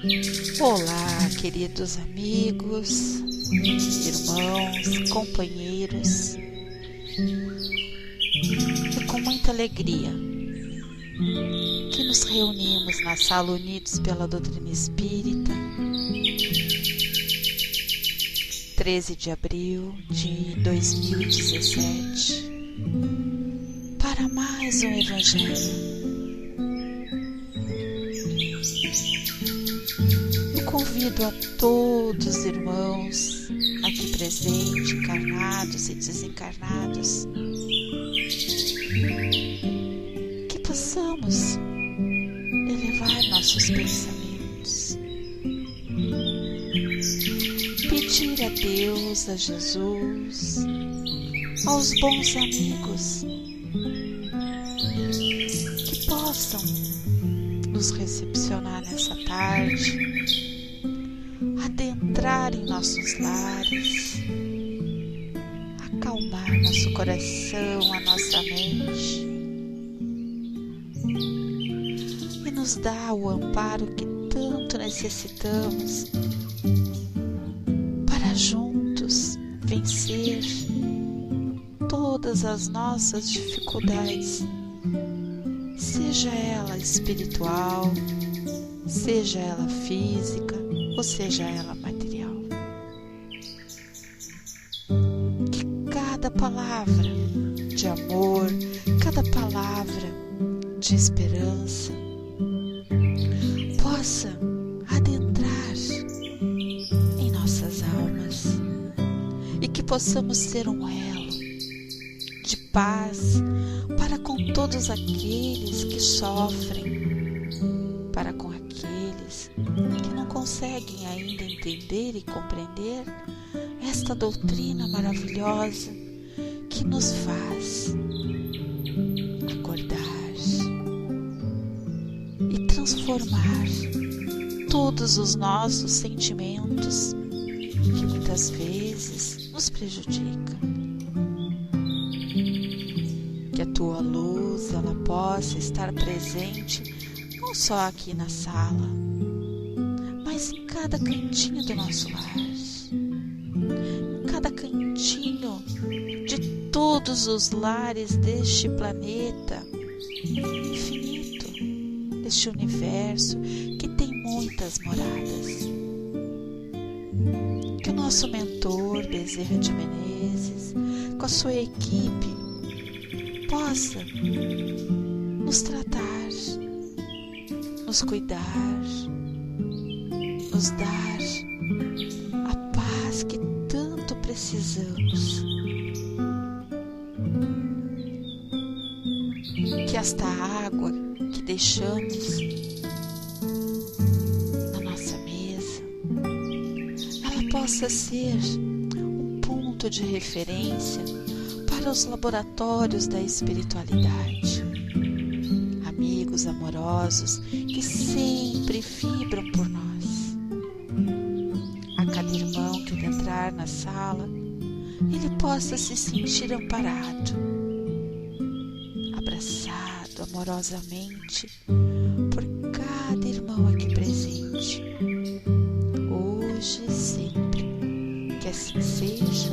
Olá, queridos amigos, irmãos, companheiros. É com muita alegria que nos reunimos na sala Unidos pela Doutrina Espírita, 13 de abril de 2017, para mais um Evangelho. Convido a todos os irmãos aqui presentes, encarnados e desencarnados, que possamos elevar nossos pensamentos, pedir a Deus, a Jesus, aos bons amigos, que possam nos recepcionar nessa tarde, adentrar em nossos lares, acalmar nosso coração, a nossa mente e nos dar o amparo que tanto necessitamos para juntos vencer todas as nossas dificuldades, seja ela espiritual, seja ela física, ou seja ela material. Que cada palavra de amor, cada palavra de esperança possa adentrar em nossas almas e que possamos ser um elo de paz para com todos aqueles que sofrem, para com aqueles que não conseguem ainda entender e compreender esta doutrina maravilhosa que nos faz acordar e transformar todos os nossos sentimentos que muitas vezes nos prejudicam. Que a tua luz ela possa estar presente não só aqui na sala, mas em cada cantinho do nosso lar, em cada cantinho de todos os lares deste planeta infinito, deste universo que tem muitas moradas. Que o nosso mentor Bezerra de Menezes, com a sua equipe, possa nos tratar, nos cuidar, nos dar a paz que tanto precisamos. Que esta água que deixamos na nossa mesa, ela possa ser um ponto de referência para os laboratórios da espiritualidade. Amigos amorosos que sempre vibram por nós. A cada irmão que entrar na sala, ele possa se sentir amparado, abraçado amorosamente por cada irmão aqui presente, hoje e sempre. Que assim seja,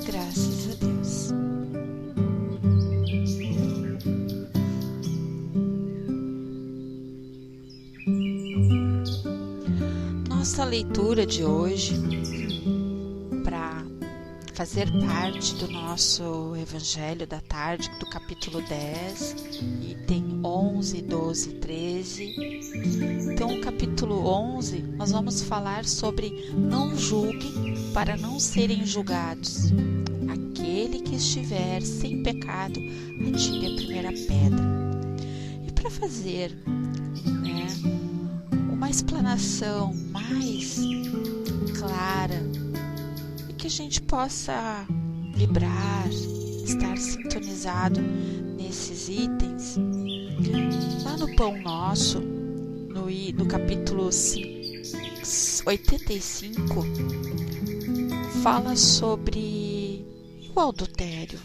graças a Deus. Nossa leitura de hoje, para fazer parte do nosso Evangelho da tarde, do capítulo 10, item 11, 12 e 13. Então, o capítulo 11, nós vamos falar sobre não julguem para não serem julgados. Aquele que estiver sem pecado, atire a primeira pedra. E para fazer uma explanação mais clara e que a gente possa vibrar, estar sintonizado nesses itens, lá no Pão Nosso, no capítulo 85, fala sobre o adultério.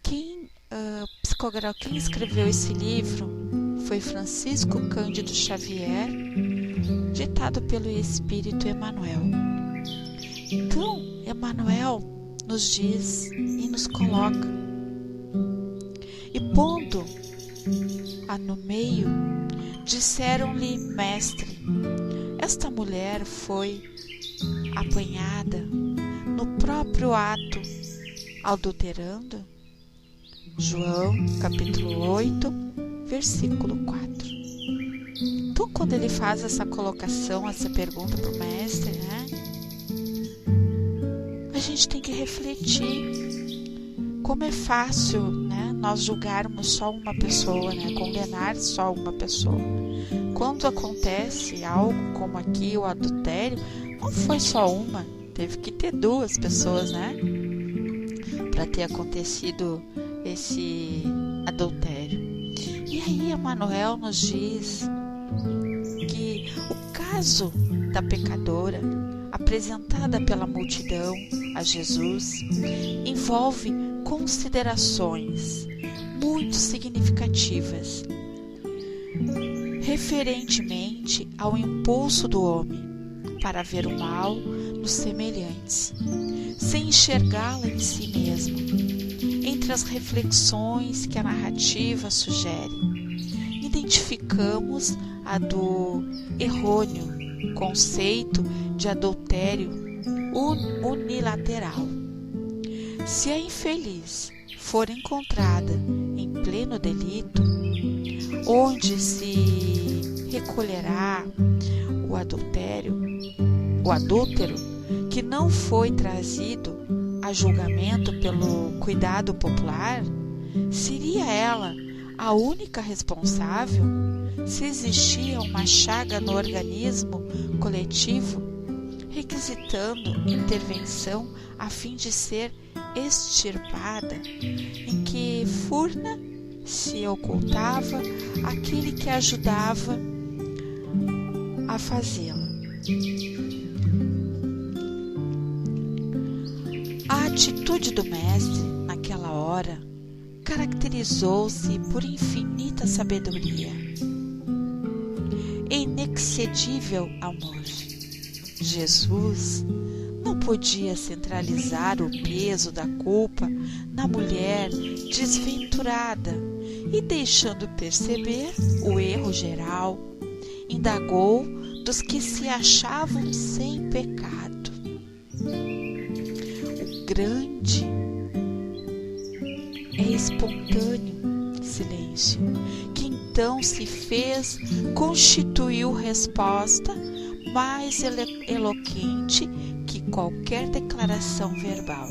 Quem escreveu esse livro foi Francisco Cândido Xavier, ditado pelo Espírito Emmanuel. Então, Emmanuel nos diz e nos coloca, e pondo-a no meio, disseram-lhe: Mestre, esta mulher foi apanhada no próprio ato, adulterando. João, capítulo 8, versículo 4. Então, quando ele faz essa colocação, essa pergunta para o mestre, né, a gente tem que refletir como é fácil, né, nós julgarmos só uma pessoa, né, condenar só uma pessoa. Quando acontece algo como aqui, o adultério, não foi só uma, teve que ter duas pessoas, né, para ter acontecido esse adultério. E aí Emmanuel nos diz que o caso da pecadora apresentada pela multidão a Jesus envolve considerações muito significativas referentemente ao impulso do homem para ver o mal nos semelhantes, sem enxergá-la em si mesmo. Entre as reflexões que a narrativa sugere, identificamos a do errôneo conceito de adultério unilateral. Se a infeliz for encontrada em pleno delito, onde se recolherá o adúltero que não foi trazido a julgamento pelo cuidado popular, seria ela a única responsável se existia uma chaga no organismo coletivo requisitando intervenção a fim de ser extirpada, em que furna se ocultava aquele que ajudava a fazê-la. A atitude do mestre naquela hora caracterizou-se por infinita sabedoria e inexcedível amor. Jesus não podia centralizar o peso da culpa na mulher desventurada e, deixando perceber o erro geral, indagou dos que se achavam sem pecado. O grande é espontâneo silêncio, que então se fez, constituiu resposta mais eloquente que qualquer declaração verbal.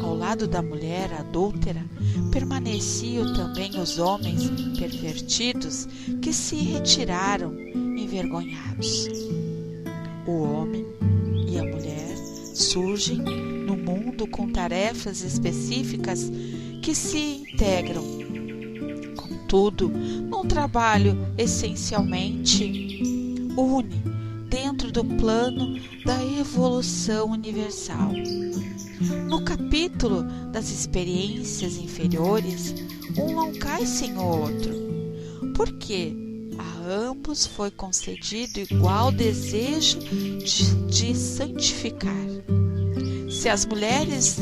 Ao lado da mulher adúltera permaneciam também os homens pervertidos que se retiraram envergonhados. O homem e a mulher surgem no mundo com tarefas específicas que se integram, contudo, num trabalho essencialmente une dentro do plano da evolução universal. No capítulo das experiências inferiores, um não cai sem o outro, porque a ambos foi concedido igual desejo de santificar. Se as mulheres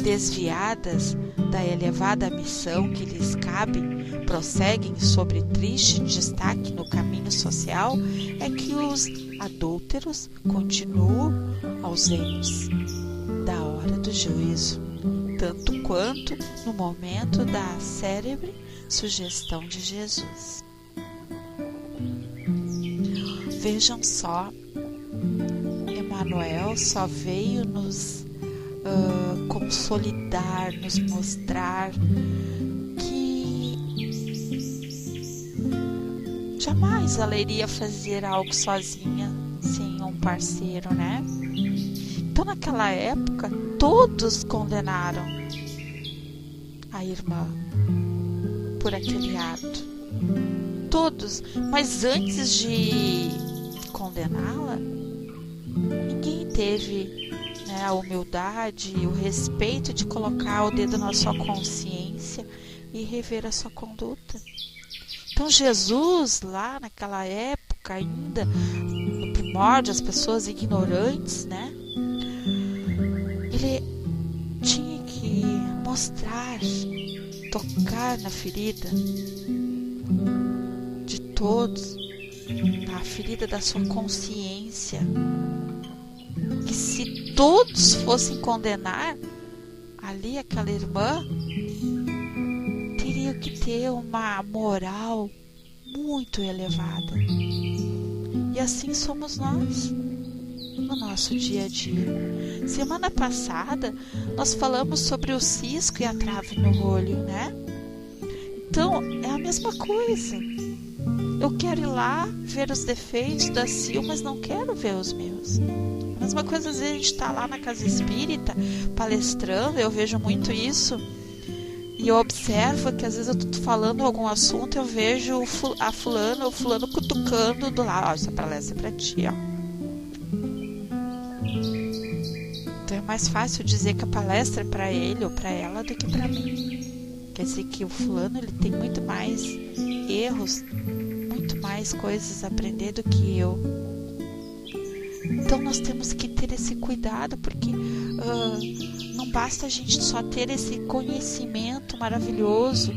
desviadas da elevada missão que lhes cabe prosseguem sobre triste destaque no caminho social, é que os adúlteros continuam ausentes da hora do juízo, tanto quanto no momento da célebre sugestão de Jesus. Vejam só, Emmanuel só veio nos consolidar, nos mostrar que jamais ela iria fazer algo sozinha, sem um parceiro, né? Então, naquela época, todos condenaram a irmã por aquele ato. Todos, mas antes de condená-la, ninguém teve a humildade e o respeito de colocar o dedo na sua consciência e rever a sua conduta. Então Então Jesus, lá naquela época ainda, no primórdio, as pessoas ignorantes, né? Ele tinha que mostrar, tocar na ferida de todos, na ferida da sua consciência, que se todos fossem condenar ali aquela irmã, teria que ter uma moral muito elevada. E assim somos nós no nosso dia a dia. Semana passada nós falamos sobre o cisco e a trave no olho, né? Então é a mesma coisa. Eu quero ir lá ver os defeitos da Sil, mas não quero ver os meus. A mesma coisa, às vezes a gente está lá na casa espírita palestrando, eu vejo muito isso. E eu observo que às vezes eu tô falando algum assunto, eu vejo a fulano ou fulano cutucando do lado. Ó, essa palestra é pra ti, ó. Então é mais fácil dizer que a palestra é pra ele ou pra ela do que pra mim. Quer dizer que o fulano, ele tem muito mais erros, muito mais coisas a aprender do que eu. Então nós temos que ter esse cuidado, porque não basta a gente só ter esse conhecimento maravilhoso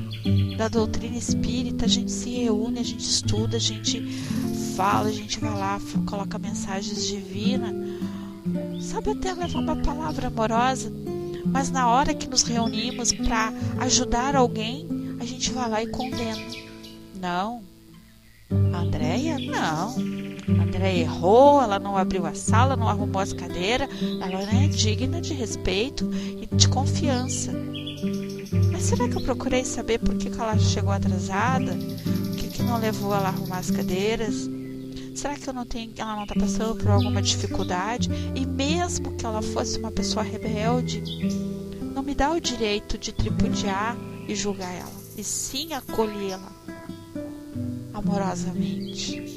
da doutrina espírita. A gente se reúne, a gente estuda, a gente fala, a gente vai lá, coloca mensagens divinas, sabe até levar uma palavra amorosa, mas na hora que nos reunimos para ajudar alguém, a gente vai lá e condena. Não, a Andréia não. A Andréia errou, ela não abriu a sala, não arrumou as cadeiras, ela não é digna de respeito e de confiança. Mas será que eu procurei saber por que ela chegou atrasada? O que não levou ela a arrumar as cadeiras? Será que ela não está passando por alguma dificuldade? E mesmo que ela fosse uma pessoa rebelde, não me dá o direito de tripudiar e julgar ela, e sim acolhê-la amorosamente.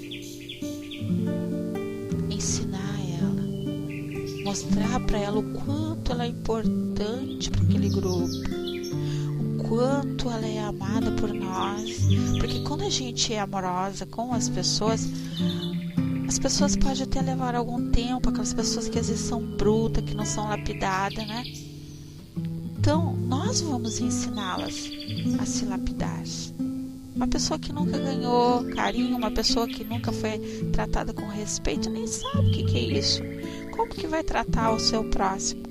Ensinar ela, mostrar para ela o quanto ela é importante para aquele grupo, o quanto ela é amada por nós, porque quando a gente é amorosa com as pessoas podem até levar algum tempo, aquelas pessoas que às vezes são brutas, que não são lapidadas, né? Então nós vamos ensiná-las a se lapidar. Uma pessoa que nunca ganhou carinho, uma pessoa que nunca foi tratada com respeito, nem sabe o que é isso. Como que vai tratar o seu próximo?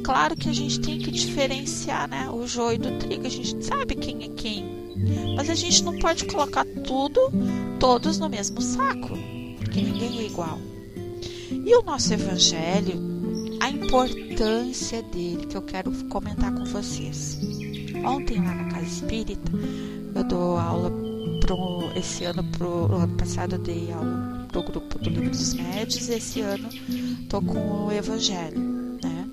Claro que a gente tem que diferenciar, né, o joio do trigo. A gente sabe quem é quem, mas a gente não pode colocar todos no mesmo saco, porque ninguém é igual. E o nosso evangelho, a importância dele, que eu quero comentar com vocês. Ontem lá na Casa Espírita, eu dou aula esse ano, pro ano passado eu dei aula pro grupo do Livro dos Médiuns, e esse ano tô com o Evangelho, né?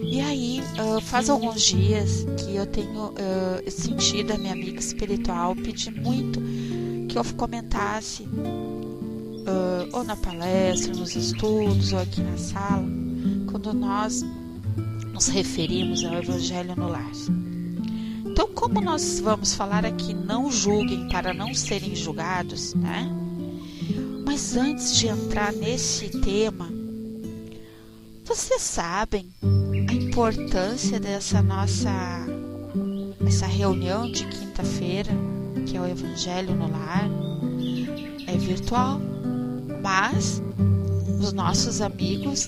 E aí, faz alguns dias que eu tenho sentido a minha amiga espiritual pedir muito que eu comentasse, ou na palestra, nos estudos, ou aqui na sala, quando nós nos referimos ao Evangelho no Lar. Então, como nós vamos falar aqui, não julguem para não serem julgados, né? Mas antes de entrar nesse tema, vocês sabem a importância dessa essa reunião de quinta-feira, que é o Evangelho no Lar? É virtual, mas os nossos amigos,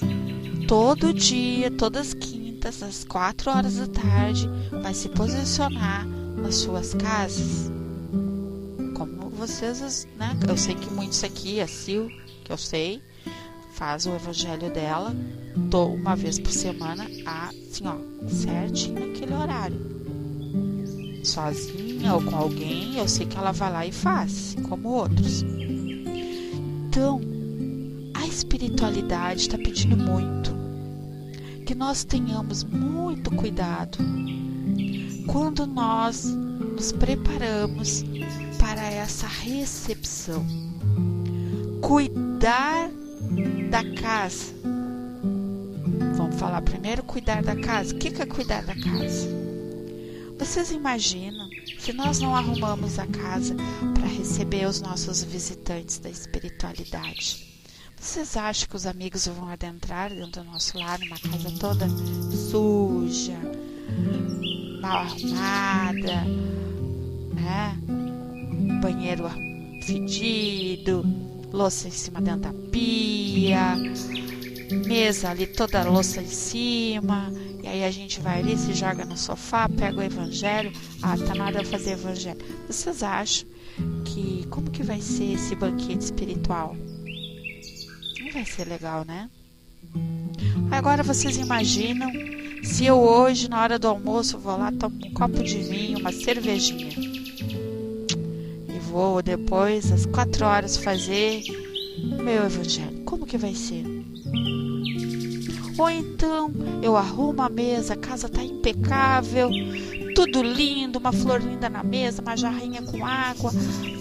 todo dia, todas as quintas, às 4 horas da tarde, vai se posicionar nas suas casas. Como vocês, né? Eu sei que muitos aqui, a Sil, que eu sei, faz o evangelho dela uma vez por semana, assim, ó, certinho naquele horário. Sozinha ou com alguém, eu sei que ela vai lá e faz, como outros. Então, a espiritualidade está pedindo muito que nós tenhamos muito cuidado quando nós nos preparamos para essa recepção. Cuidar da casa. Vamos falar primeiro cuidar da casa. O que é cuidar da casa? Vocês imaginam se nós não arrumamos a casa para receber os nossos visitantes da espiritualidade. Vocês acham que os amigos vão adentrar dentro do nosso lar, numa casa toda suja, mal arrumada, né? Banheiro fedido, louça em cima dentro da pia, mesa ali toda louça em cima, e aí a gente vai ali, se joga no sofá, pega o evangelho, tá na hora de fazer evangelho. Vocês acham que, como que vai ser esse banquete espiritual? Não vai ser legal, né? Agora vocês imaginam se eu hoje, na hora do almoço, vou lá, tomo um copo de vinho, uma cervejinha, e vou depois, às 4 horas, fazer o meu evangelho. Como que vai ser? Ou então eu arrumo a mesa, a casa tá impecável, tudo lindo, uma flor linda na mesa, uma jarrinha com água,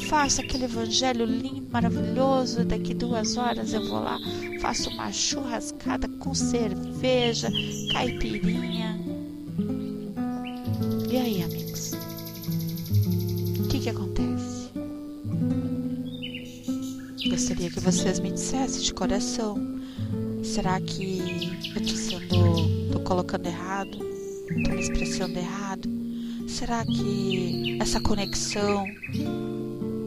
faço aquele evangelho lindo, maravilhoso, daqui 2 horas eu vou lá, faço uma churrascada com cerveja, caipirinha. E aí, amigos? O que acontece? Gostaria que vocês me dissessem de coração. Será que eu tô colocando errado? Tô me expressando errado? Será que essa conexão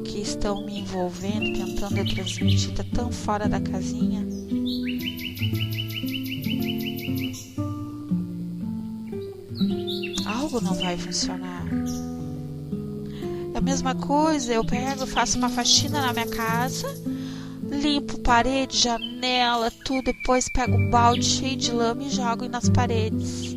que estão me envolvendo, tentando transmitir, tá tão fora da casinha? Algo não vai funcionar. É a mesma coisa, eu pego, faço uma faxina na minha casa, limpo parede, janela, tudo, depois pego um balde cheio de lama e jogo nas paredes.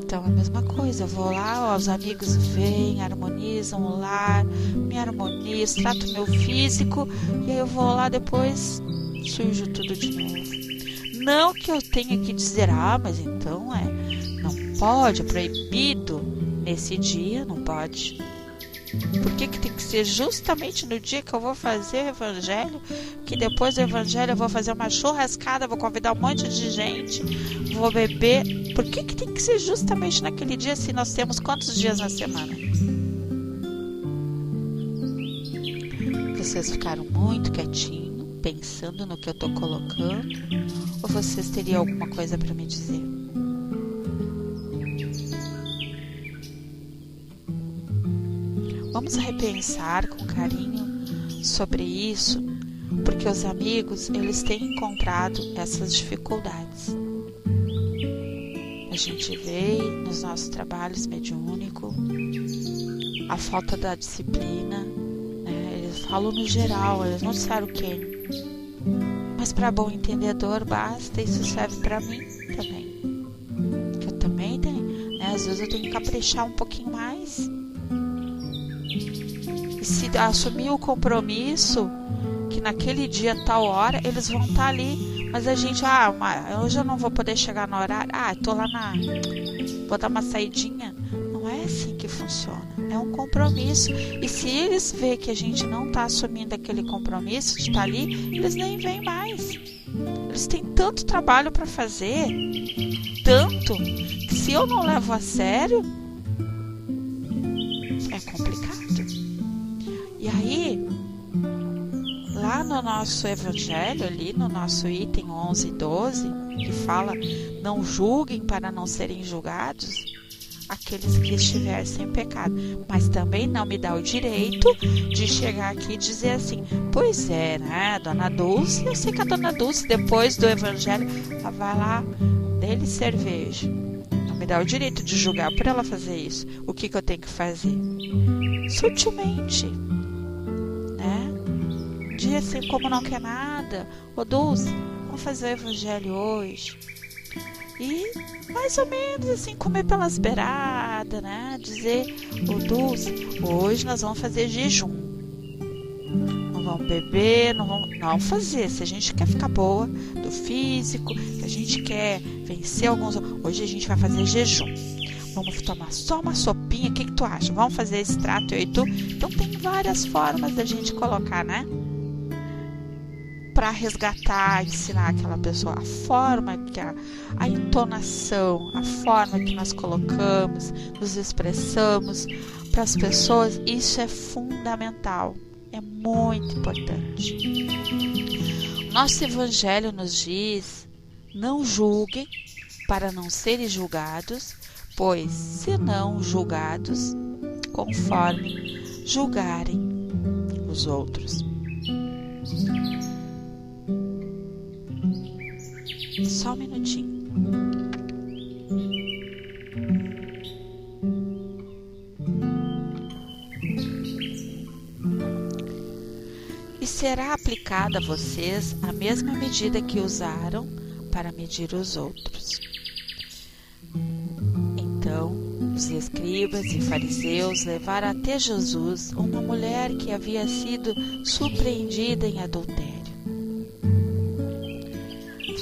Então é a mesma coisa, eu vou lá, os amigos vêm, harmonizam o lar, me harmonizo, trato meu físico, e aí eu vou lá depois, sujo tudo de novo. Não que eu tenha que dizer, mas então não pode, é proibido nesse dia, não pode. Por que tem que ser justamente no dia que eu vou fazer o evangelho, que depois do evangelho eu vou fazer uma churrascada, vou convidar um monte de gente, vou beber? Por que tem que ser justamente naquele dia, se nós temos quantos dias na semana? Vocês ficaram muito quietinhos, pensando no que eu estou colocando, ou vocês teriam alguma coisa para me dizer? Vamos repensar com carinho sobre isso, porque os amigos, eles têm encontrado essas dificuldades. A gente vê nos nossos trabalhos mediúnicos a falta da disciplina, né? Eles falam no geral, eles não disseram quem. Mas para bom entendedor basta, isso serve para mim também. Que eu também tenho, né? Às vezes eu tenho que caprichar um pouquinho mais. E se assumir o compromisso que naquele dia, tal hora, eles vão estar ali, mas a gente, hoje eu não vou poder chegar no horário, tô lá vou dar uma saidinha. Não é assim que funciona, é um compromisso. E se eles verem que a gente não está assumindo aquele compromisso de estar ali, eles nem vêm mais. Eles têm tanto trabalho para fazer, tanto, que se eu não levo a sério, é complicado. E aí, lá no nosso evangelho, ali no nosso item 11 e 12, que fala, não julguem para não serem julgados aqueles que estiverem sem pecado. Mas também não me dá o direito de chegar aqui e dizer assim, pois é, né, Dona Dulce, eu sei que a Dona Dulce, depois do evangelho, ela vai lá, dê-lhe cerveja. Não me dá o direito de julgar por ela fazer isso. O que eu tenho que fazer? Sutilmente, né? Um dia assim, como não quer nada, ô Dulce, vamos fazer o evangelho hoje. E mais ou menos assim, comer pelas beiradas, né? Dizer, ô Dulce, hoje nós vamos fazer jejum. Não vamos beber, não fazer. Se a gente quer ficar boa do físico, se a gente quer vencer alguns... Hoje a gente vai fazer jejum. Vamos tomar só uma sopinha, o que tu acha? Vamos fazer esse trato, eu e tu? Então tem várias formas da gente colocar, né? Para resgatar, ensinar aquela pessoa a forma que a entonação, a forma que nós colocamos, nos expressamos, para as pessoas, isso é fundamental, é muito importante. Nosso Evangelho nos diz: não julguem para não serem julgados, pois serão julgados conforme julgarem os outros. Só um minutinho. E será aplicada a vocês a mesma medida que usaram para medir os outros. Então, os escribas e fariseus levaram até Jesus uma mulher que havia sido surpreendida em adultério,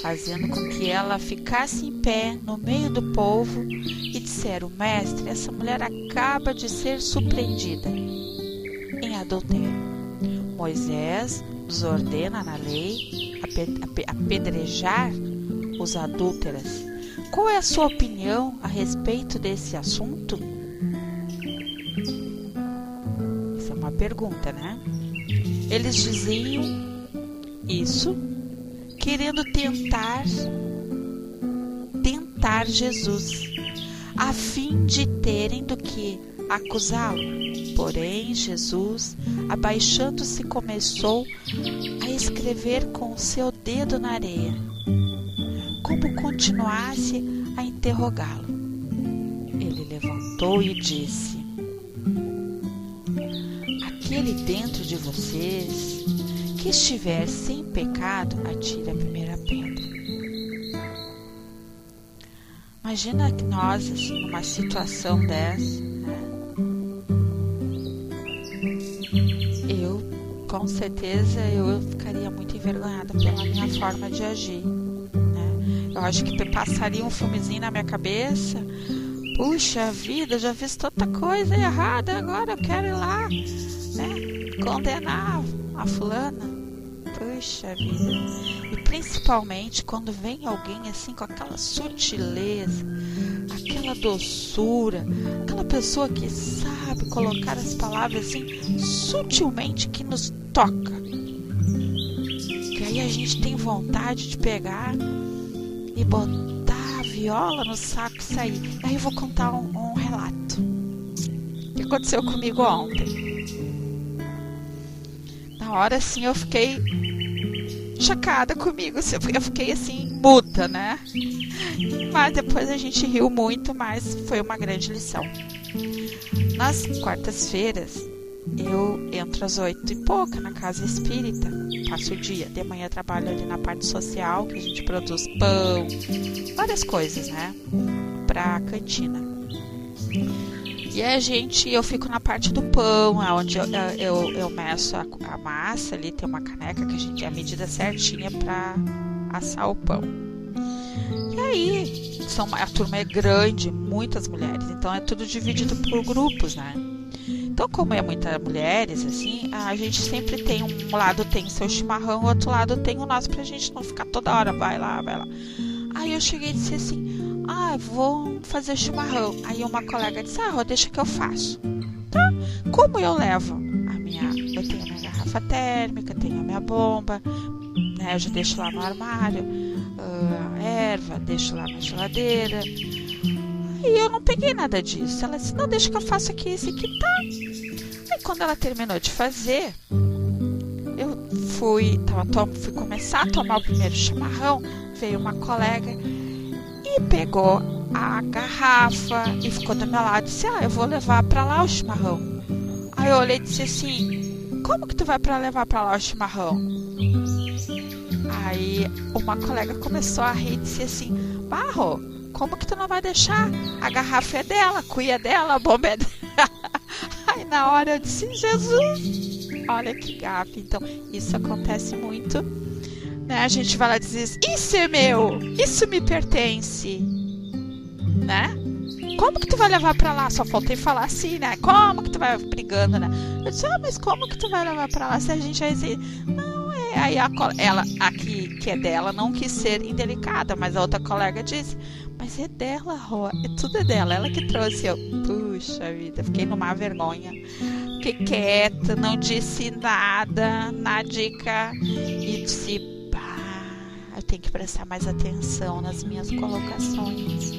fazendo com que ela ficasse em pé no meio do povo, e disseram: Mestre, essa mulher acaba de ser surpreendida em adultério. Moisés nos ordena na lei apedrejar os adúlteras. Qual é a sua opinião a respeito desse assunto? Essa é uma pergunta, né? Eles diziam isso querendo tentar Jesus, a fim de terem do que acusá-lo. Porém, Jesus, abaixando-se, começou a escrever com o seu dedo na areia, como continuasse a interrogá-lo. Ele levantou e disse: aquele dentro de vocês que estiver sem pecado, atire a primeira pedra. Imagina que nós, assim, numa situação dessa, né? Com certeza eu ficaria muito envergonhada pela minha forma de agir, né? Eu acho que passaria um filmezinho na minha cabeça. Puxa vida, eu já fiz tanta coisa errada, agora eu quero ir lá, né, condenar a fulana. Puxa vida. E principalmente quando vem alguém assim com aquela sutileza, aquela doçura, aquela pessoa que sabe colocar as palavras assim sutilmente, que nos toca, que aí a gente tem vontade de pegar e botar a viola no saco e sair. Aí eu vou contar um relato que aconteceu comigo ontem. Na hora assim eu fiquei chocada comigo, eu fiquei assim muda, né? Mas depois a gente riu muito, mas foi uma grande lição. Nas quartas-feiras eu entro às 8h na casa espírita, passo o dia. De manhã eu trabalho ali na parte social, que a gente produz pão, várias coisas, né, pra cantina. E eu fico na parte do pão, onde eu meço a massa ali, tem uma caneca que a gente tem a medida certinha pra assar o pão. E aí, a turma é grande, muitas mulheres, então é tudo dividido por grupos, né? Então, como é muitas mulheres, assim, a gente sempre tem um lado tem o seu chimarrão, o outro lado tem o nosso, pra gente não ficar toda hora, vai lá. Aí eu cheguei e disse assim: vou fazer chimarrão. Aí uma colega disse: Rô, deixa que eu faço. Tá? Como eu levo eu tenho a minha garrafa térmica, tenho a minha bomba, né? Eu já deixo lá no armário, a erva, deixo lá na geladeira. E eu não peguei nada disso. Ela disse: não, deixa que eu faço aqui, esse aqui tá. Aí quando ela terminou de fazer, eu fui começar a tomar o primeiro chimarrão. Veio uma colega e pegou a garrafa e ficou do meu lado e disse: eu vou levar pra lá o chimarrão. Aí eu olhei e disse assim: como que tu vai levar pra lá o chimarrão? Aí uma colega começou a rir e disse assim: Rô, como que tu não vai deixar? A garrafa é dela, a cuia é dela, a bomba é dela. Aí na hora eu disse: Jesus, olha que gafe. Então isso acontece muito, né? A gente vai lá e diz: isso é meu, isso me pertence, né? Como que tu vai levar pra lá? Só faltei falar assim, né? Como que tu vai brigando, né? Eu disse: mas como que tu vai levar pra lá? Se a gente vai dizer, não é. Aí ela aqui, que é dela, não quis ser indelicada, mas a outra colega disse: mas é dela, Rô, tudo é dela, ela que trouxe. Eu, Puxa vida, fiquei numa vergonha. Fiquei quieta, não disse nada, na dica, e disse, eu tenho que prestar mais atenção nas minhas colocações.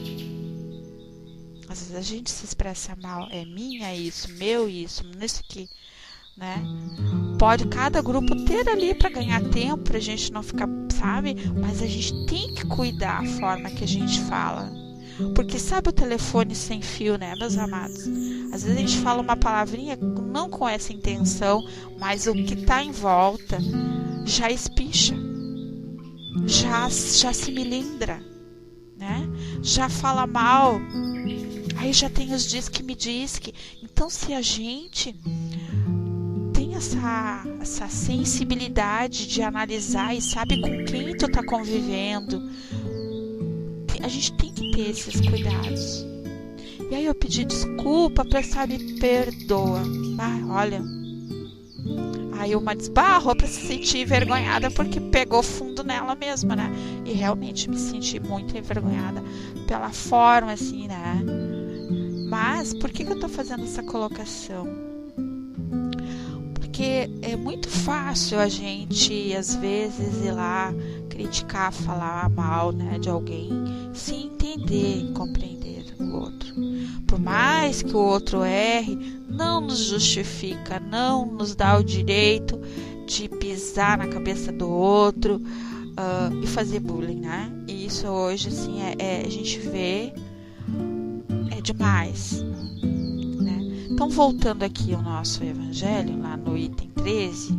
Às vezes a gente se expressa mal, é minha isso, meu isso aqui, né? Pode cada grupo ter ali para ganhar tempo, pra gente não ficar, sabe? Mas a gente tem que cuidar a forma que a gente fala. Porque sabe o telefone sem fio, né, meus amados? Às vezes a gente fala uma palavrinha não com essa intenção, mas o que tá em volta já espicha, já se melindra, né? Já fala mal. Aí já tem os diz que me diz que. Então, se a gente tem essa sensibilidade de analisar e sabe com quem tu tá convivendo, a gente tem que ter esses cuidados. E aí eu pedi desculpa, pessoal, me perdoa. Olha. Aí uma desbarrou pra se sentir envergonhada porque pegou fundo nela mesma, né? E realmente me senti muito envergonhada pela forma, assim, né? Mas por que eu tô fazendo essa colocação? Porque é muito fácil a gente, às vezes, ir lá criticar, falar mal, né, de alguém, sem entender e compreender o outro. Por mais que o outro erre, não nos justifica, não nos dá o direito de pisar na cabeça do outro e fazer bullying, né? E isso hoje, assim, a gente vê, é demais, né? Então, voltando aqui ao nosso evangelho, lá no item 13,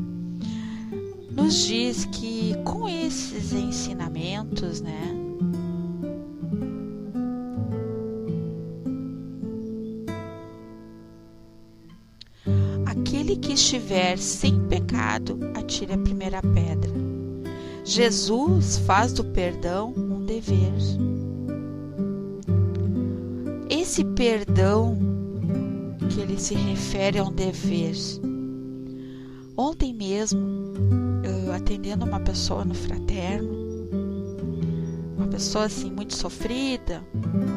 nos diz que com esses ensinamentos, né, aquele que estiver sem pecado, atire a primeira pedra. Jesus faz do perdão um dever. Esse perdão que ele se refere a um dever. Ontem mesmo, atendendo uma pessoa no fraterno, uma pessoa assim muito sofrida,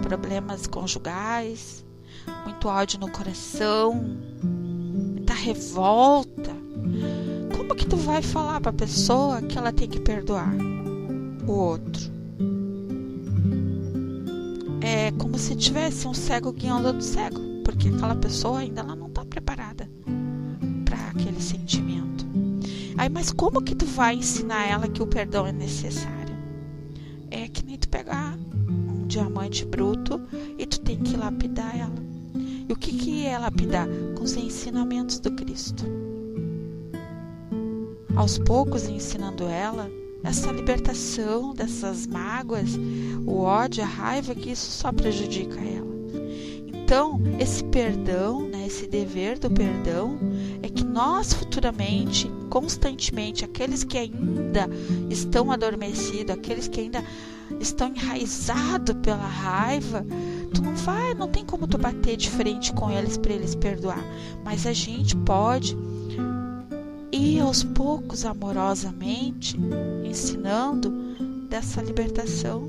problemas conjugais, muito ódio no coração, muita revolta. Como que tu vai falar para a pessoa que ela tem que perdoar o outro? É como se tivesse um cego guiando outro cego, porque aquela pessoa ainda ela não está preparada para aquele sentimento. Aí, mas como que tu vai ensinar ela que o perdão é necessário? É que nem tu pegar um diamante bruto e tu tem que lapidar ela. E o que é lapidar? Com os ensinamentos do Cristo. Aos poucos, ensinando ela essa libertação dessas mágoas, o ódio, a raiva, que isso só prejudica ela. Então, esse perdão, né, esse dever do perdão, é que nós futuramente, constantemente, aqueles que ainda estão adormecidos, aqueles que ainda estão enraizados pela raiva, não tem como tu bater de frente com eles para eles perdoar, mas a gente pode ir aos poucos, amorosamente, ensinando dessa libertação,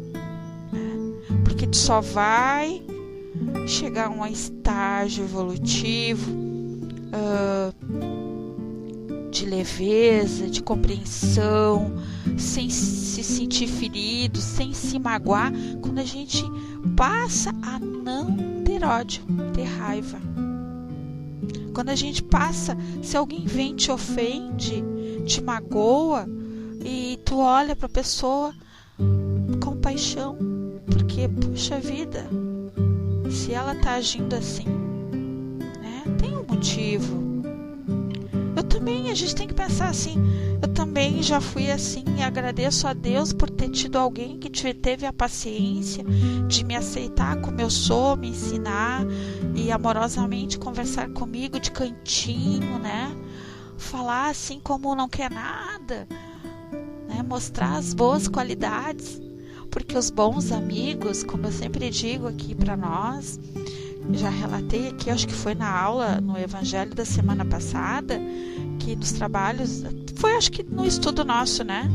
né? Porque tu só vai chegar a um estágio evolutivo de leveza, de compreensão, sem se sentir ferido, sem se magoar, quando a gente passa a não ter ódio, ter raiva. Quando a gente passa, se alguém vem, te ofende, te magoa, e tu olha para a pessoa com paixão, porque, puxa vida, se ela está agindo assim, né, tem um motivo. A gente tem que pensar assim, eu também já fui assim, e agradeço a Deus por ter tido alguém que teve a paciência de me aceitar como eu sou, me ensinar e amorosamente conversar comigo de cantinho, né? Falar assim como não quer nada, né? Mostrar as boas qualidades, porque os bons amigos, como eu sempre digo aqui para nós, já relatei aqui, acho que foi na aula, no evangelho da semana passada, que nos trabalhos, foi acho que no estudo nosso, né?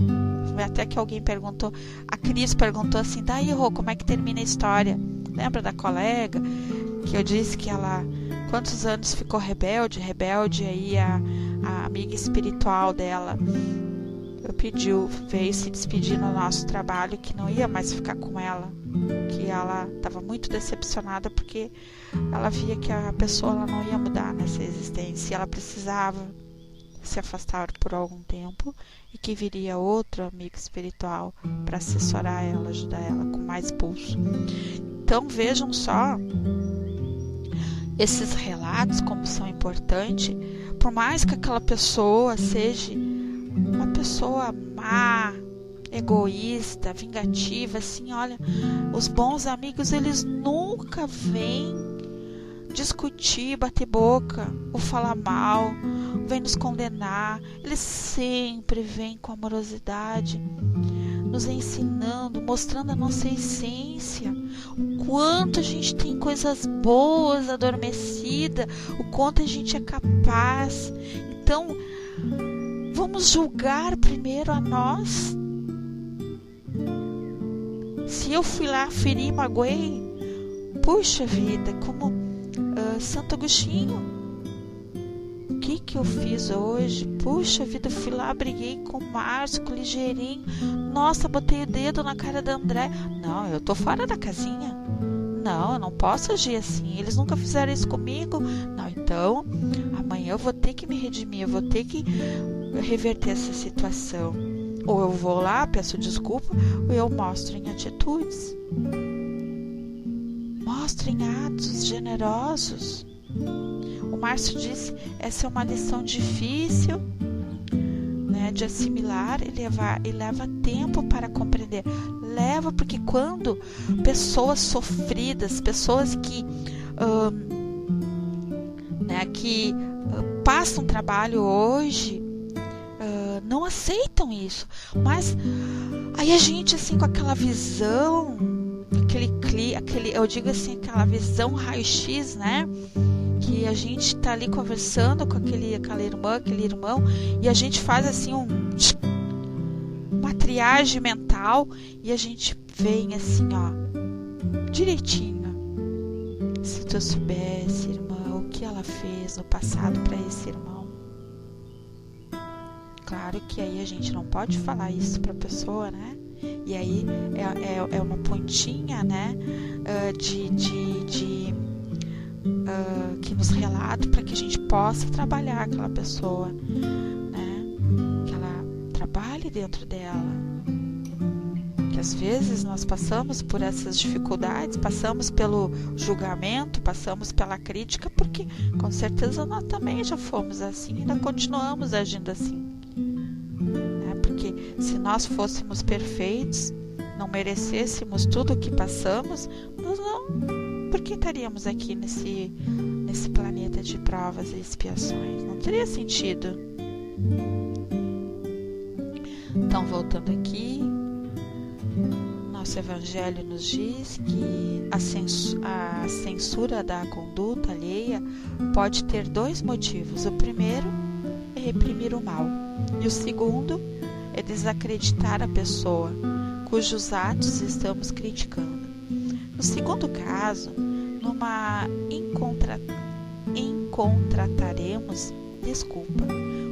Até que alguém perguntou, a Cris perguntou assim, daí Rô, como é que termina a história? Lembra da colega? que eu disse que ela, quantos anos ficou rebelde, aí a amiga espiritual dela veio se despedir no nosso trabalho, que não ia mais ficar com ela, que ela estava muito decepcionada porque ela via que a pessoa ela não ia mudar nessa existência, ela precisava se afastar por algum tempo e que viria outro amigo espiritual para assessorar ela, ajudar ela com mais pulso. Então vejam só esses relatos como são importantes, por mais que aquela pessoa seja uma pessoa má, egoísta, vingativa, assim, olha, os bons amigos eles nunca vêm discutir, bater boca ou falar mal, vêm nos condenar, eles sempre vêm com amorosidade, nos ensinando, mostrando a nossa essência, o quanto a gente tem coisas boas adormecidas, o quanto a gente é capaz. Então, vamos julgar primeiro a nós. Se eu fui lá, feri, magoei, puxa vida, como Santo Agostinho, o que eu fiz hoje? Puxa vida, eu fui lá, briguei com o Márcio, com o Ligeirinho, nossa, botei o dedo na cara da André. Não, eu tô fora da casinha. Não, eu não posso agir assim, eles nunca fizeram isso comigo. Não, então amanhã eu vou ter que me redimir, eu vou ter que reverter essa situação. Ou eu vou lá, peço desculpa, ou eu mostro em atitudes. Mostro em atos generosos. O Márcio disse, essa é uma lição difícil, né, de assimilar e leva tempo para compreender. Leva porque quando pessoas sofridas, pessoas que passam trabalho hoje, não aceitam isso, mas aí a gente assim com aquela visão, eu digo assim, aquela visão raio-x, né, que a gente tá ali conversando com aquela irmã, aquele irmão, e a gente faz assim uma triagem mental e a gente vem assim, ó, direitinho. Se tu soubesse, irmã, o que ela fez no passado para esse irmão. Claro que aí a gente não pode falar isso para a pessoa, né? E aí é uma pontinha, né? Que nos relata para que a gente possa trabalhar aquela pessoa, né? Que ela trabalhe dentro dela. Que às vezes nós passamos por essas dificuldades, passamos pelo julgamento, passamos pela crítica, porque com certeza nós também já fomos assim e ainda continuamos agindo assim. Porque se nós fôssemos perfeitos, não merecêssemos tudo o que passamos, nós não, por que estaríamos aqui nesse planeta de provas e expiações? Não teria sentido. Então, voltando aqui, nosso Evangelho nos diz que a censura da conduta alheia pode ter dois motivos. O primeiro é reprimir o mal, e o segundo é desacreditar a pessoa cujos atos estamos criticando. No segundo caso, numa encontraremos desculpa,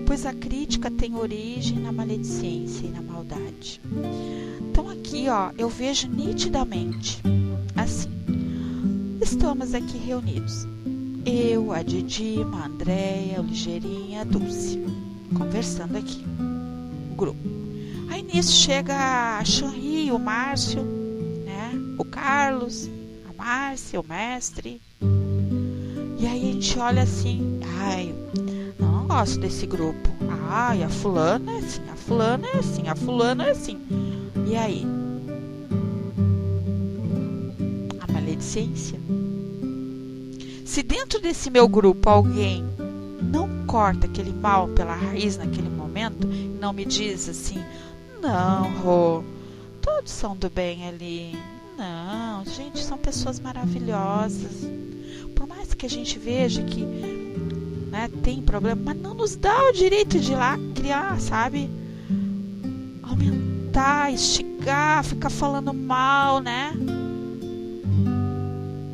pois a crítica tem origem na maledicência e na maldade. Então aqui, ó, eu vejo nitidamente assim, estamos aqui reunidos, eu, a Didi, a Andréia, o Ligeirinha, a Dulce, conversando aqui, o grupo. Aí nisso chega a Xanri, o Márcio, né, o Carlos, a Márcia, o mestre. E aí a gente olha assim, ai, não gosto desse grupo. Ai, a fulana é assim, a fulana é assim, a fulana é assim. E aí? A maledicência. Se dentro desse meu grupo alguém não corta aquele mal pela raiz naquele momento, não me diz assim, não, Rô, todos são do bem ali. Não, gente, são pessoas maravilhosas. Por mais que a gente veja que, né, tem problema, mas não nos dá o direito de ir lá criar, sabe? Aumentar, esticar, ficar falando mal, né?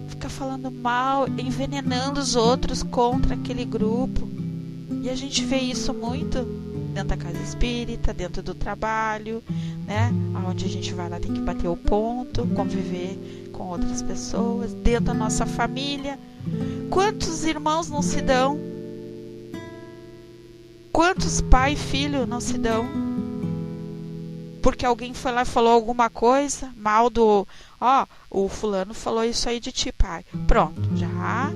Ficar falando mal, envenenando os outros contra aquele grupo. E a gente vê isso muito dentro da casa espírita, dentro do trabalho, né? Onde a gente vai lá, tem que bater o ponto, conviver com outras pessoas, dentro da nossa família. Quantos irmãos não se dão? Quantos pai e filho não se dão? Porque alguém foi lá e falou alguma coisa mal do... o fulano falou isso aí de ti, pai. Pronto, já...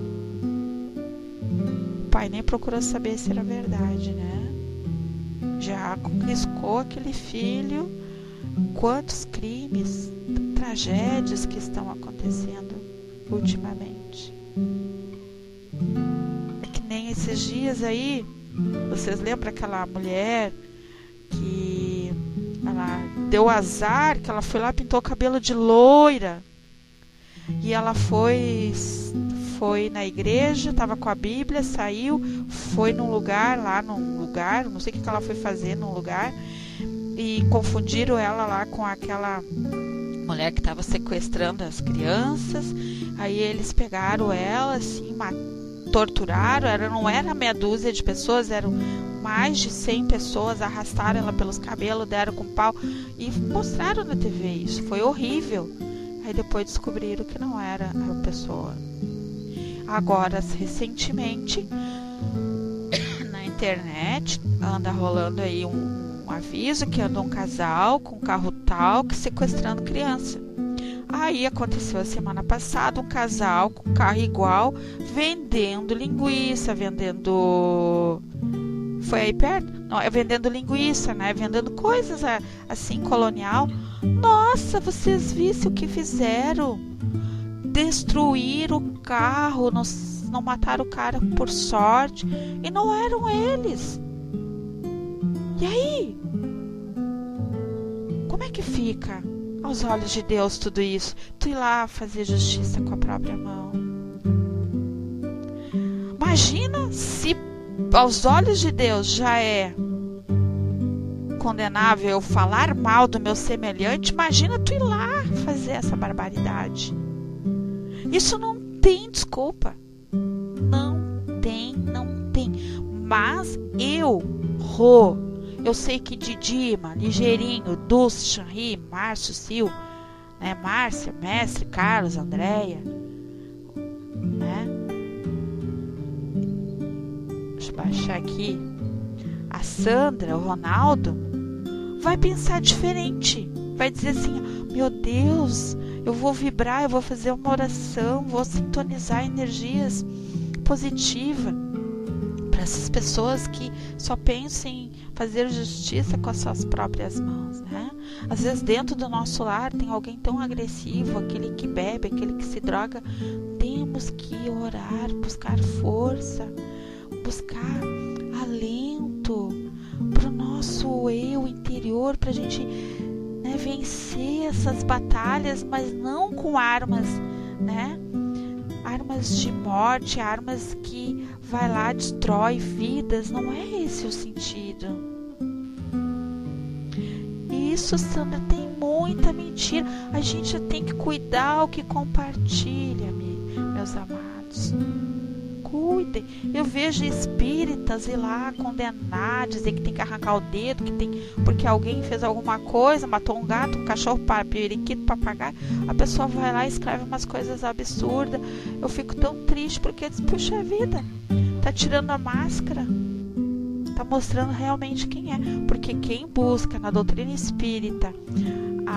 O pai nem procurou saber se era verdade, né? Já riscou aquele filho. Quantos crimes, tragédias que estão acontecendo ultimamente. É que nem esses dias aí, vocês lembram aquela mulher que ela deu azar, que ela foi lá, pintou o cabelo de loira, e ela foi na igreja, estava com a Bíblia, saiu, foi num lugar, não sei o que ela foi fazer num lugar, e confundiram ela lá com aquela mulher que estava sequestrando as crianças. Aí eles pegaram ela, assim, torturaram, não era meia dúzia de pessoas, eram mais de 100 pessoas, arrastaram ela pelos cabelos, deram com pau e mostraram na TV isso, foi horrível. Aí depois descobriram que não era a pessoa. Agora, recentemente, na internet, anda rolando aí um aviso que anda um casal com um carro tal que sequestrando criança. Aí aconteceu a semana passada, um casal com um carro igual, vendendo linguiça, foi aí perto? Não, vendendo linguiça, né? Vendendo coisas assim, colonial. Nossa, vocês viram o que fizeram? Destruíram o carro, não mataram o cara por sorte. E não eram eles. E aí? Como é que fica aos olhos de Deus tudo isso? Tu ir lá fazer justiça com a própria mão. Imagina se aos olhos de Deus já é condenável eu falar mal do meu semelhante. Imagina tu ir lá fazer essa barbaridade. Isso não tem desculpa. Não tem. Mas eu sei que Didima, Ligeirinho, Dulce, Chanri, Márcio, Sil, né, Márcia, Mestre, Carlos, Andréia, né? Deixa eu baixar aqui. A Sandra, o Ronaldo, vai pensar diferente. Vai dizer assim: meu Deus, eu vou vibrar, eu vou fazer uma oração, vou sintonizar energias positivas para essas pessoas que só pensam em fazer justiça com as suas próprias mãos, né? Às vezes dentro do nosso lar tem alguém tão agressivo, aquele que bebe, aquele que se droga. Temos que orar, buscar força, buscar alento para o nosso eu interior, para a gente, né, vencer essas batalhas, mas não com armas, né? Armas de morte, armas que vai lá, destrói vidas. Não é esse o sentido. Isso, Sandra, tem muita mentira. A gente tem que cuidar o que compartilha, meus amados. Cuidem. Eu vejo espíritas ir lá condenar, dizer que tem que arrancar o dedo, porque alguém fez alguma coisa, matou um gato, um cachorro, periquito, papagaio. A pessoa vai lá e escreve umas coisas absurdas. Eu fico tão triste porque diz: puxa vida, tá tirando a máscara, tá mostrando realmente quem é. Porque quem busca na doutrina espírita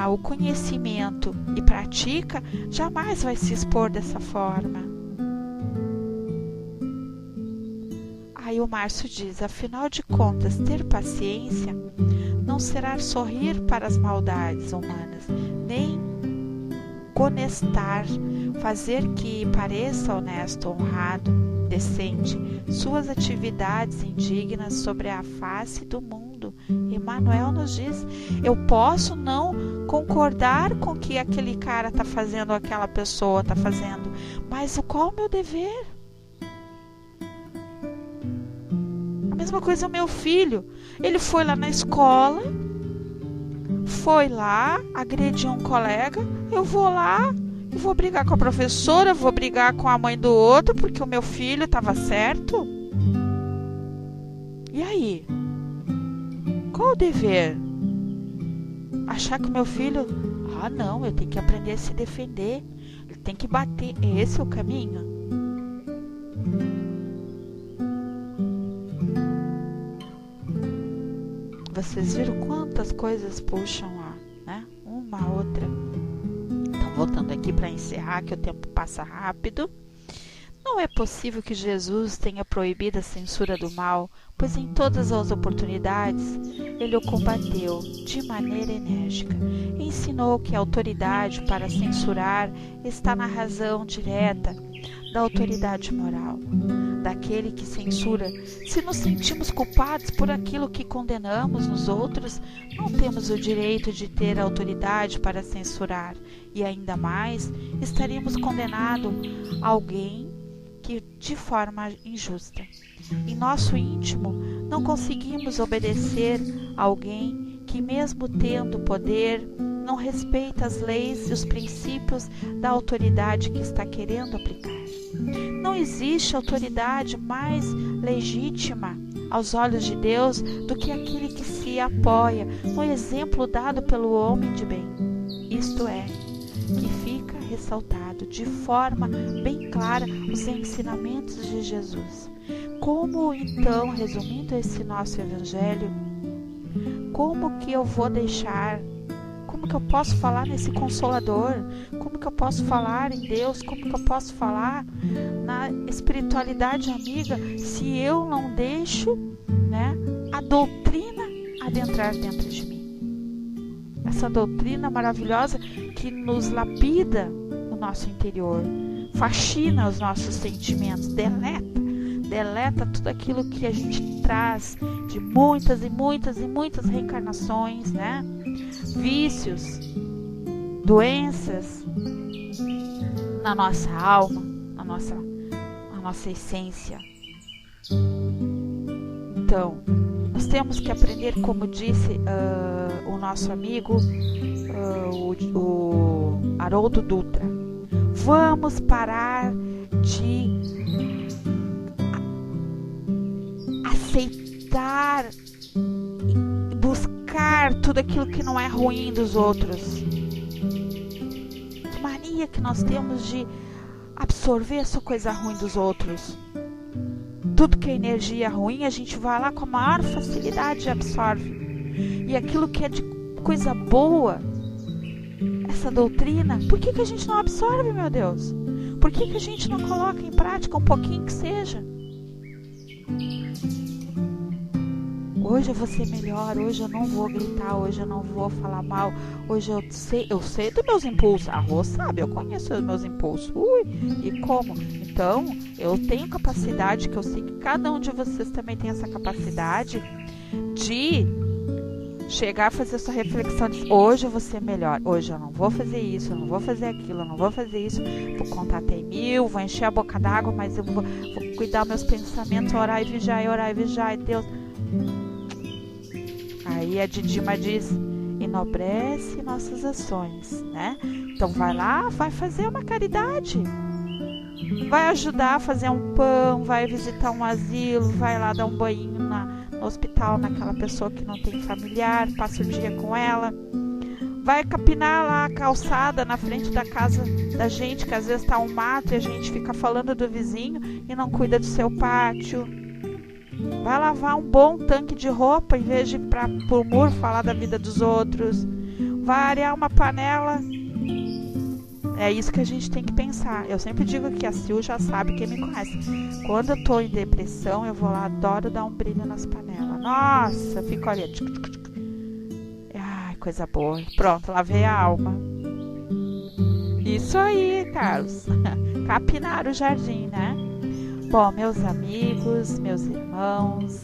o conhecimento e pratica, jamais vai se expor dessa forma. Aí o Márcio diz: afinal de contas, ter paciência não será sorrir para as maldades humanas, nem honestar, fazer que pareça honesto, honrado, decente, suas atividades indignas sobre a face do mundo. Emmanuel nos diz: eu posso não concordar com o que aquele cara está fazendo, ou aquela pessoa está fazendo, mas qual é o meu dever? A mesma coisa o meu filho. Ele foi lá na escola, foi lá, agrediu um colega, eu vou lá Eu vou brigar com a professora, vou brigar com a mãe do outro porque o meu filho estava certo? E aí? Qual o dever? Achar que o meu filho... não, eu tenho que aprender a se defender. Ele tem que bater. Esse é o caminho? Vocês viram quantas coisas puxam uma a outra? Então, voltando aqui para encerrar, que o tempo passa rápido. Não é possível que Jesus tenha proibido a censura do mal, pois em todas as oportunidades ele o combateu de maneira enérgica. Ensinou que a autoridade para censurar está na razão direta da autoridade moral, daquele que censura. Se nos sentimos culpados por aquilo que condenamos nos outros, não temos o direito de ter autoridade para censurar, e ainda mais, estaríamos condenando alguém de forma injusta. Em nosso íntimo, não conseguimos obedecer a alguém que, mesmo tendo poder, não respeita as leis e os princípios da autoridade que está querendo aplicar. Não existe autoridade mais legítima aos olhos de Deus do que aquele que se apoia no exemplo dado pelo homem de bem. Isto é, que fica ressaltado de forma bem clara os ensinamentos de Jesus. Como então, resumindo esse nosso evangelho, como que eu vou deixar, como que eu posso falar nesse Consolador, como que eu posso falar em Deus, como que eu posso falar na espiritualidade amiga, se eu não deixo, a doutrina adentrar dentro de mim? Essa doutrina maravilhosa que nos lapida o nosso interior, faxina os nossos sentimentos, deleta tudo aquilo que a gente traz de muitas e muitas e muitas reencarnações, vícios, doenças na nossa alma, na nossa essência. Então, nós temos que aprender, como disse o nosso amigo, o Haroldo Dutra. Vamos parar de aceitar e buscar tudo aquilo que não é ruim dos outros. Que mania que nós temos de absorver só coisa ruim dos outros. Tudo que é energia ruim, a gente vai lá com a maior facilidade e absorve. E aquilo que é de coisa boa, essa doutrina, por que a gente não absorve, meu Deus? Por que a gente não coloca em prática um pouquinho que seja? Hoje eu vou ser melhor, hoje eu não vou gritar, hoje eu não vou falar mal, hoje eu sei dos meus impulsos. A Rô sabe, eu conheço os meus impulsos. E como? Então, eu tenho capacidade, que eu sei que cada um de vocês também tem essa capacidade de chegar a fazer essa reflexão de hoje eu vou ser melhor, hoje eu não vou fazer isso, eu não vou fazer aquilo, eu não vou fazer isso, vou contar até 1000, vou encher a boca d'água, mas eu vou cuidar dos meus pensamentos, orar e vigiar, Deus. Aí a Didima diz, enobrece nossas ações, Então vai lá, vai fazer uma caridade, vai ajudar a fazer um pão, vai visitar um asilo, vai lá dar um banho no hospital naquela pessoa que não tem familiar, passa o dia com ela, vai capinar lá a calçada na frente da casa da gente, que às vezes está um mato e a gente fica falando do vizinho e não cuida do seu pátio. Vai lavar um bom tanque de roupa em vez de ir pro muro falar da vida dos outros. Vai arear uma panela. É isso que a gente tem que pensar. Eu sempre digo que a Sil já sabe, quem me conhece. Quando eu tô em depressão, eu vou lá, adoro dar um brilho nas panelas. Nossa, fico ali. Ai, coisa boa. Pronto, lavei a alma. Isso aí, Carlos. Capinar o jardim, Bom, meus amigos, meus irmãos,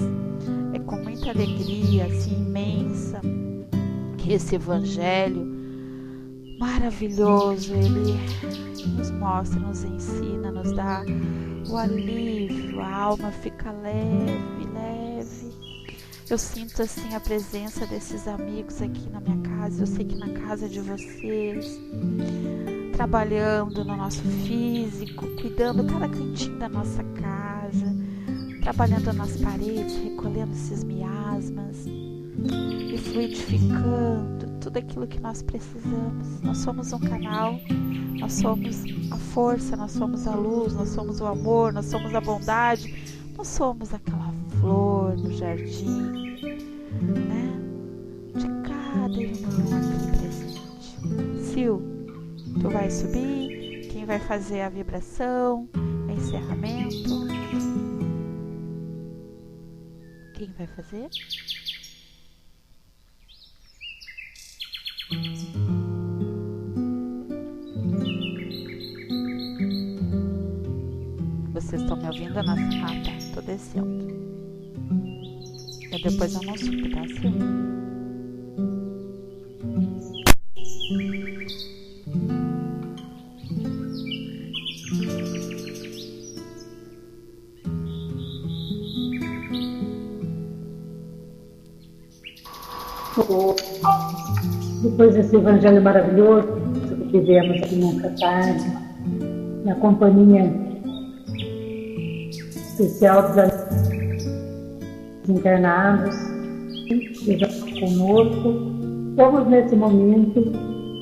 é com muita alegria, assim, imensa, que esse evangelho maravilhoso, ele nos mostra, nos ensina, nos dá o alívio, a alma fica leve. Eu sinto, assim, a presença desses amigos aqui na minha casa, eu sei que na casa de vocês trabalhando no nosso físico, cuidando cada cantinho da nossa casa, trabalhando nas paredes, recolhendo esses miasmas e fluidificando tudo aquilo que nós precisamos. Nós somos um canal, nós somos a força, nós somos a luz, nós somos o amor, nós somos a bondade, nós somos aquela flor no jardim, né? De cada irmão aqui presente. Sil, tu vai subir, quem vai fazer a vibração, o encerramento? Quem vai fazer? Vocês estão me ouvindo? Ah, tá, tô descendo. E depois eu não subo, tá, Sil? Depois desse evangelho maravilhoso que vivemos aqui nessa tarde, na companhia especial dos encarnados, que já estão conosco, vamos nesse momento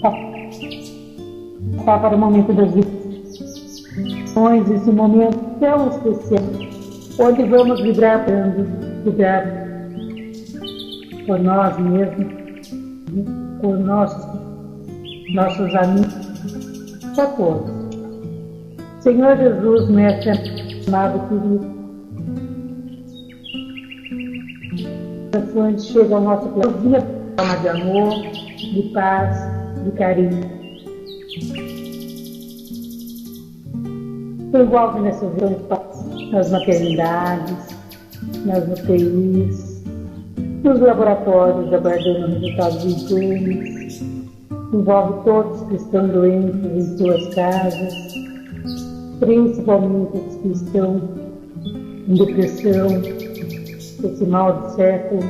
passar para o momento das vibrações, esse momento tão especial, onde vamos vibrar por nós mesmos, por nossos amigos, para todos. Senhor Jesus, Mestre amado querido, onde chega ao nosso coração, forma de amor, de paz, de carinho. Envolve nessas vidas, nas maternidades, nas UTIs, nos laboratórios aguardando resultados de exames, envolve todos que estão doentes em suas casas, principalmente os que estão em depressão, esse mal do século,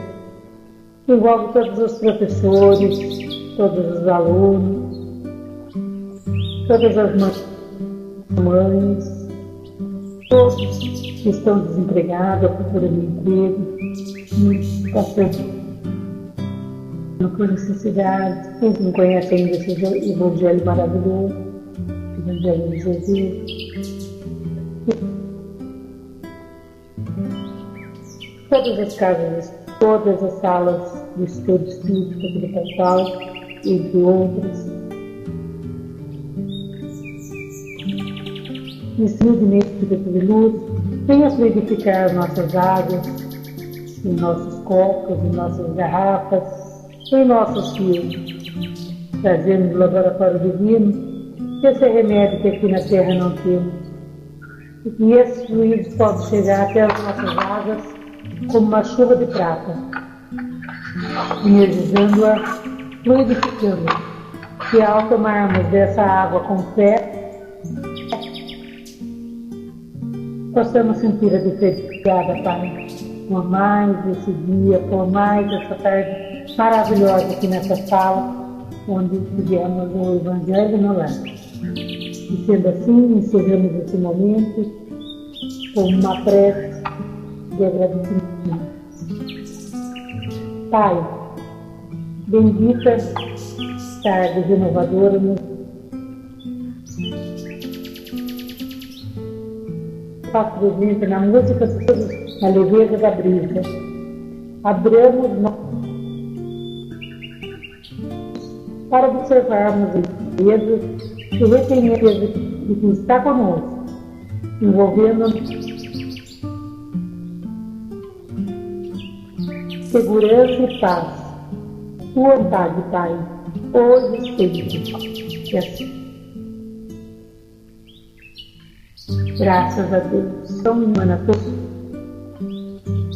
envolve todos os professores, todos os alunos, todas as mães, todos que estão desempregados, procurando emprego, passando por necessidades. Quem não conhece ainda esse evangelho maravilhoso, o evangelho de Jesus. Todas as casas, todas as salas de estudo espírita aqui do Pascal, entre outras. Nesse movimento de luz, venha fluidificar nossas águas, em nossos copos, em nossas garrafas, em nossos fios, trazendo do laboratório divino esse remédio que aqui na Terra não temos. E que esses fluidos possam chegar até as nossas águas como uma chuva de prata, energizando-a, fluidificando-a. Que ao tomarmos dessa água com fé, possamos sentir a diferenciada, Pai, por mais esse dia, por mais essa tarde maravilhosa aqui nessa sala, onde tivemos o Evangelho no lar. E sendo assim, encerramos esse momento com uma prece de agradecimento. Pai, bendita tarde renovadora, faço presente na música, na leveza da brisa. Abramos para observarmos a leveza e retenhamos de quem está conosco, envolvendo segurança e paz. Tua vontade, Pai, hoje e sempre. E assim. Graças a Deus. São humana todos.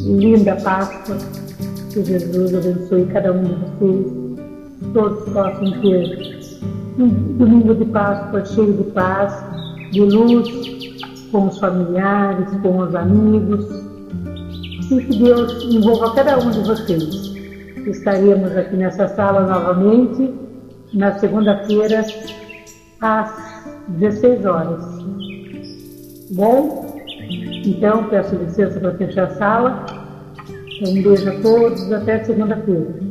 Linda Páscoa. Que Jesus abençoe cada um de vocês. Todos possam ter um domingo de Páscoa cheio de paz, de luz, com os familiares, com os amigos. E que Deus envolva cada um de vocês. Estaremos aqui nessa sala novamente, na segunda-feira, às 16 horas. Bom, então peço licença para fechar a sala. Um beijo a todos, até segunda-feira.